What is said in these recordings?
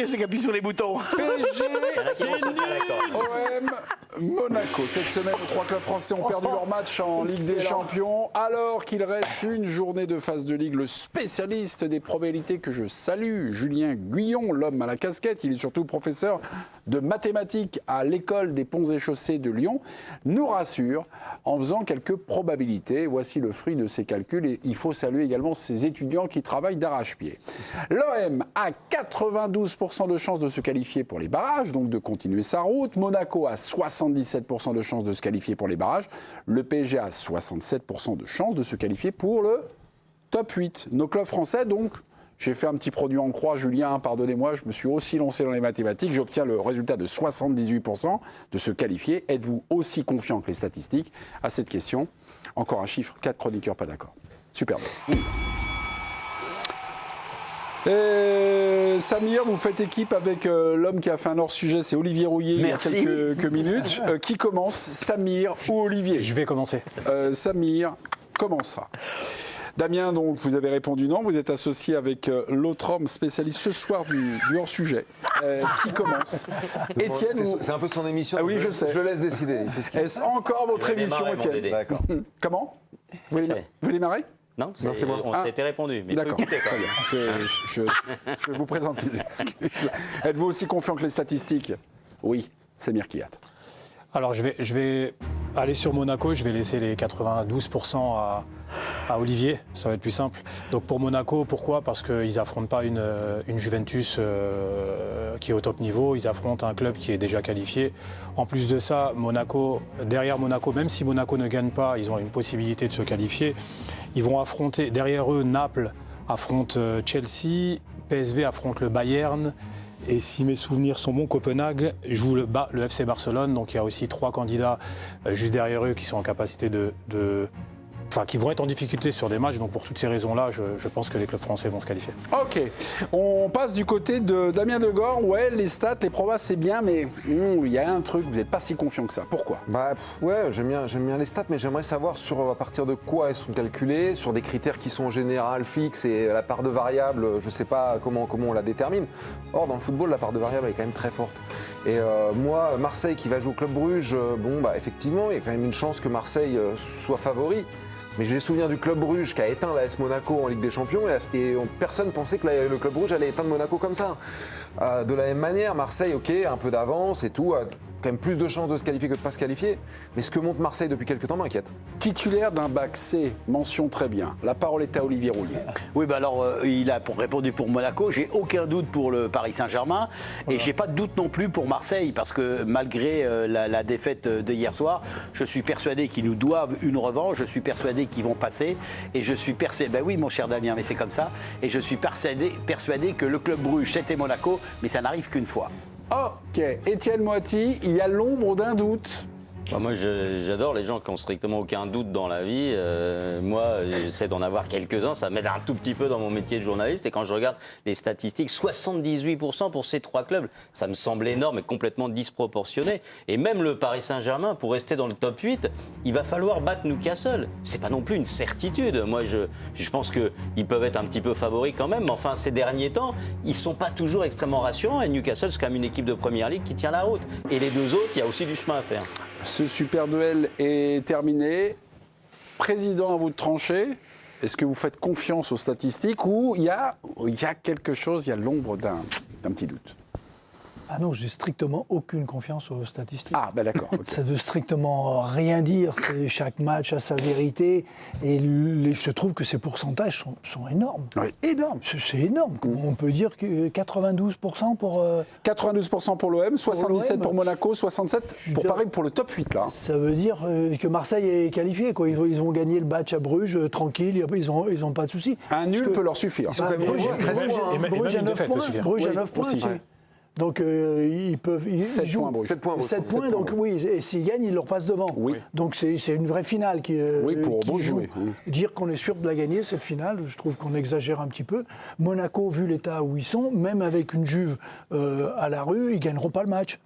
C'est qui appuie sur les boutons. PSG, OM, Monaco. Cette semaine, les 3 clubs français ont perdu leur match en Ligue des Champions. Alors qu'il reste une journée de phase de Ligue, le spécialiste des probabilités que je salue, Julien Guyon, l'homme à la casquette, il est surtout professeur de mathématiques à l'école des ponts et chaussées de Lyon, nous rassure en faisant quelques probabilités. Voici le fruit de ses calculs et il faut saluer également ses étudiants qui travaillent d'arrache-pied. L'OM a 92% de chances de se qualifier pour les barrages, donc de continuer sa route. Monaco a 77% de chances de se qualifier pour les barrages. Le PSG a 67% de chances de se qualifier pour le top 8. Nos clubs français, donc, j'ai fait un petit produit en croix, Julien, pardonnez-moi, je me suis aussi lancé dans les mathématiques. J'obtiens le résultat de 78% de se qualifier. Êtes-vous aussi confiant que les statistiques à cette question? Encore un chiffre, 4 chroniqueurs pas d'accord. Superbe. Et Samir, vous faites équipe avec l'homme qui a fait un hors-sujet, c'est Olivier Rouillet, il y a quelques minutes. Qui commence, Samir ou Olivier? Je vais commencer. Samir commencera. Damien, donc, vous avez répondu non. Vous êtes associé avec l'autre homme spécialiste ce soir du hors-sujet. Qui commence? Étienne. C'est un peu son émission. Ah oui, je sais. Je le laisse décider. Est-ce encore votre émission, Étienne? D'accord. Comment? Vous voulez démarrer? Non, c'est moi. On s'était répondu. Mais d'accord. écouter, quand même. Je vous présente mes excuses. Êtes-vous aussi confiant que les statistiques? Oui, Samir Kiyat. Alors je vais aller sur Monaco, je vais laisser les 92% à Olivier, ça va être plus simple. Donc pour Monaco, pourquoi? Parce qu'ils n'affrontent pas une Juventus qui est au top niveau, ils affrontent un club qui est déjà qualifié. En plus de ça, Monaco, derrière Monaco, même si Monaco ne gagne pas, ils ont une possibilité de se qualifier. Ils vont affronter, derrière eux, Naples affronte Chelsea, PSV affronte le Bayern. Et si mes souvenirs sont bons, Copenhague joue le FC Barcelone. Donc il y a aussi 3 candidats juste derrière eux qui sont en capacité qui vont être en difficulté sur des matchs. Donc pour toutes ces raisons-là, je pense que les clubs français vont se qualifier. Ok, on passe du côté de Damien Degore. Ouais, les stats, les probas, c'est bien, mais il y a un truc, vous n'êtes pas si confiant que ça. Pourquoi? Ouais, j'aime bien les stats, mais j'aimerais savoir à partir de quoi elles sont calculées, sur des critères qui sont en général fixes et la part de variable, je ne sais pas comment on la détermine. Or, dans le football, la part de variable est quand même très forte. Et moi, Marseille qui va jouer au Club Bruges, effectivement, il y a quand même une chance que Marseille soit favori. Mais j'ai souvenir du Club Bruges qui a éteint l'AS Monaco en Ligue des Champions et personne ne pensait que le Club Bruges allait éteindre Monaco comme ça. De la même manière, Marseille, ok, un peu d'avance et tout, quand même plus de chances de se qualifier que de ne pas se qualifier. Mais ce que montre Marseille depuis quelques temps m'inquiète. Titulaire d'un bac C, mention très bien. La parole est à Olivier Rouillet. Oui, alors il a répondu pour Monaco. J'ai aucun doute pour le Paris Saint-Germain. Et j'ai pas de doute non plus pour Marseille, parce que malgré la défaite de hier soir, je suis persuadé qu'ils nous doivent une revanche. Je suis persuadé qu'ils vont passer. Et je suis persuadé, ben oui, mon cher Damien, mais c'est comme ça. Et je suis persuadé que le Club Bruges, c'était Monaco, mais ça n'arrive qu'une fois. Ok, Étienne Moiti, il y a l'ombre d'un doute. Moi, j'adore les gens qui ont strictement aucun doute dans la vie. Moi, j'essaie d'en avoir quelques-uns. Ça m'aide un tout petit peu dans mon métier de journaliste. Et quand je regarde les statistiques, 78% pour ces 3 clubs, ça me semble énorme et complètement disproportionné. Et même le Paris Saint-Germain, pour rester dans le top 8, il va falloir battre Newcastle. C'est pas non plus une certitude. Moi, je pense qu'ils peuvent être un petit peu favoris quand même. Mais enfin, ces derniers temps, ils sont pas toujours extrêmement rassurants. Et Newcastle, c'est quand même une équipe de Première Ligue qui tient la route. Et les 2 autres, il y a aussi du chemin à faire. Ce super duel est terminé. Président, à vous de trancher. Est-ce que vous faites confiance aux statistiques ou il y a quelque chose, il y a l'ombre d'un petit doute? Ah non, j'ai strictement aucune confiance aux statistiques. Ah, ben d'accord. Okay. Ça veut strictement rien dire. Chaque match a sa vérité. Et je trouve que ces pourcentages sont énormes. Oui, énormes. C'est énorme. On peut dire que 92% pour... 92% pour l'OM, 77% pour Monaco, 67% pour Paris, pour le top 8, là. Ça veut dire que Marseille est qualifié, quoi. Ils vont gagner le match à Bruges, tranquille, ils ont pas de soucis. Un nul peut leur suffire. Bruges à 9 points. Bruges à 9 points. Donc ils peuvent... 7 points. 7 points, donc oui, et s'ils gagnent, ils leur passent devant. Oui. Donc c'est une vraie finale qui pour qui joue. jouer. Dire qu'on est sûr de la gagner, cette finale, je trouve qu'on exagère un petit peu. Monaco, vu l'état où ils sont, même avec une Juve à la rue, ils ne gagneront pas le match.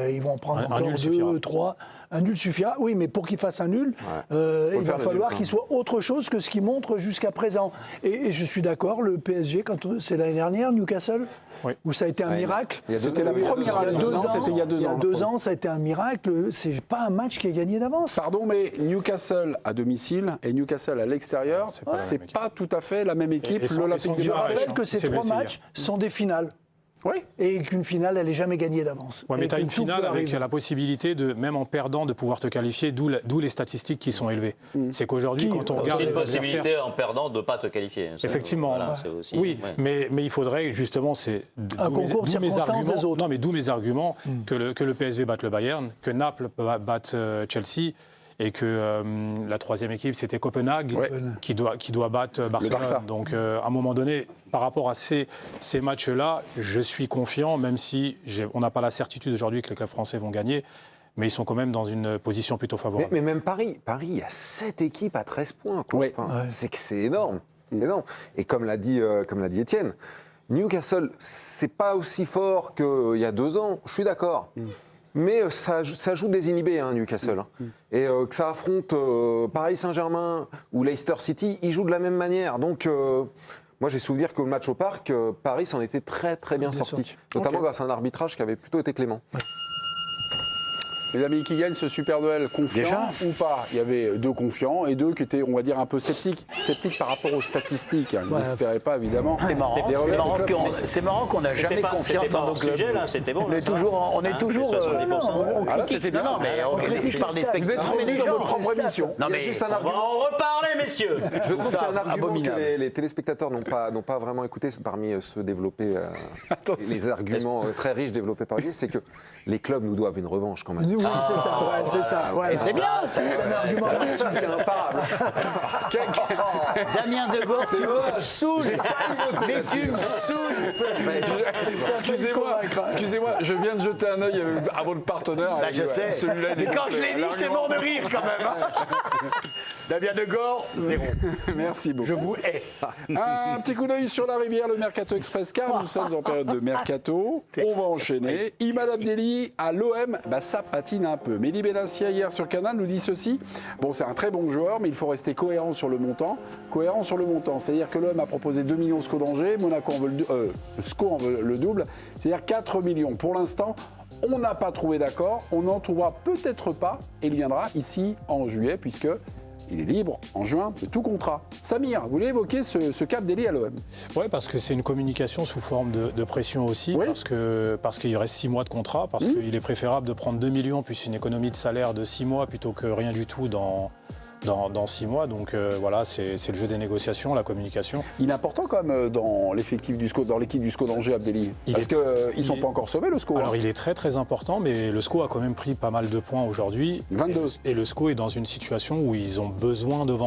Ils vont en prendre Un encore nul 2, suffira. 3. Un nul suffira. Oui, mais pour qu'il fasse un nul, il faire va le falloir nul, qu'il soit autre chose que ce qu'il montre jusqu'à présent. Et je suis d'accord, le PSG, c'est l'année dernière, Newcastle, Oui. où ça a été un miracle. C'était la première année. C'était il y a 2 ans. Il y a 2 ans, ça a été un miracle. C'est pas un match qui est gagné d'avance. Pardon, mais Newcastle à domicile et Newcastle à l'extérieur, C'est pas la c'est même équipe. pas tout à fait la même équipe. Et sans L'Olympique de Je Guimaraes, Marseille. rappelle que ces C'est 3 blessé matchs sont des finales. Oui. Et qu'une finale, elle n'est jamais gagnée d'avance. Ouais, mais Et tu as que une tout finale peut avec arriver. la possibilité, même en perdant, de pouvoir te qualifier, d'où les statistiques qui sont élevées. C'est qu'aujourd'hui, Qui- quand on Il y a regarde aussi une les adversaires... possibilité en perdant de ne pas te qualifier. Ça, Effectivement, voilà, c'est aussi, oui, ouais. mais il faudrait justement, Un concours de circonstances des autres. Non, mais d'où mes arguments que le PSG batte le Bayern, que Naples batte Chelsea. Et que la troisième équipe, c'était Copenhague, Ouais. qui doit battre Barcelone. Barça. Donc, à un moment donné, par rapport à ces matchs-là, je suis confiant, même si on n'a pas la certitude aujourd'hui que les clubs français vont gagner, mais ils sont quand même dans une position plutôt favorable. Mais même Paris, il y a 7 équipes à 13 points. Quoi. Oui. Enfin, c'est énorme. C'est énorme. Et comme l'a dit Étienne, Newcastle, c'est pas aussi fort qu'il y a 2 ans, je suis d'accord. Mais ça joue désinhibé, hein, Newcastle. Et que ça affronte Paris Saint-Germain ou Leicester City, ils jouent de la même manière. Donc, moi, j'ai souvenir qu'au match au Parc, Paris s'en était très, très bien sorti. Notamment grâce à un arbitrage qui avait plutôt été clément. Les amis, qui gagnent ce super duel, confiants ou pas? Il y avait 2 confiants et 2 qui étaient, on va dire, un peu sceptiques par rapport aux statistiques. Ils n'espéraient pas, évidemment. C'est marrant, Des revers de club français. c'est marrant qu'on n'a jamais confiance dans nos clubs. Sujet, là, c'était bon. On est toujours, on est toujours. 70%. Ah là, c'était bien. Non, mais on critique par des Vous êtes spectateurs. revenus dans votre propre émission. Non, Il y a mais juste un On va argument. en reparler, messieurs. Je trouve qu'il y a un argument abominable. que les téléspectateurs n'ont pas vraiment écouté parmi ceux développés, les arguments très riches développés par lui, c'est que les clubs nous doivent une revanche quand même. Oui, c'est ça. Ouais, c'est ça. Voilà. C'est bien, C'est un argument. Ça, c'est imparable. Damien Degaulle, tu me saoules. Mais tu me saoules. Excusez-moi, je viens de jeter un œil à votre partenaire. Bah, je sais. Celui-là, il Mais est quand je l'ai dit, j'étais mort de rire quand même. Damien Degaulle, zéro. Merci beaucoup. Je vous hais. Un petit coup d'œil sur la rivière, le Mercato Express, car nous sommes en période de Mercato. On va enchaîner. Imad Abdelli à l'OM, ça patine un peu. Mehdi Benassia, hier sur Canal, nous dit ceci. Bon, c'est un très bon joueur, mais il faut rester cohérent sur le montant. Cohérent sur le montant, c'est-à-dire que l'OM a proposé 2 millions SCO d'Angers, Monaco en veut SCO en veut le double, c'est-à-dire 4 millions. Pour l'instant, on n'a pas trouvé d'accord, on n'en trouvera peut-être pas, et il viendra ici en juillet, puisque il est libre en juin de tout contrat. Samir, vous voulez évoquer ce cap Abdelli à l'OM? Oui, parce que c'est une communication sous forme de pression aussi, Oui. parce qu'il reste 6 mois de contrat, parce qu'il est préférable de prendre 2 millions plus une économie de salaire de 6 mois plutôt que rien du tout dans 6 mois. Donc voilà, c'est le jeu des négociations, la communication. Il est important quand même dans l'effectif du SCO, dans l'équipe du SCO d'Angers, Abdelli. Parce qu'ils ne sont pas encore sauvés, le SCO. Alors il est très très important, mais le SCO a quand même pris pas mal de points aujourd'hui. 22. Et le SCO est dans une situation où ils ont besoin de vendre.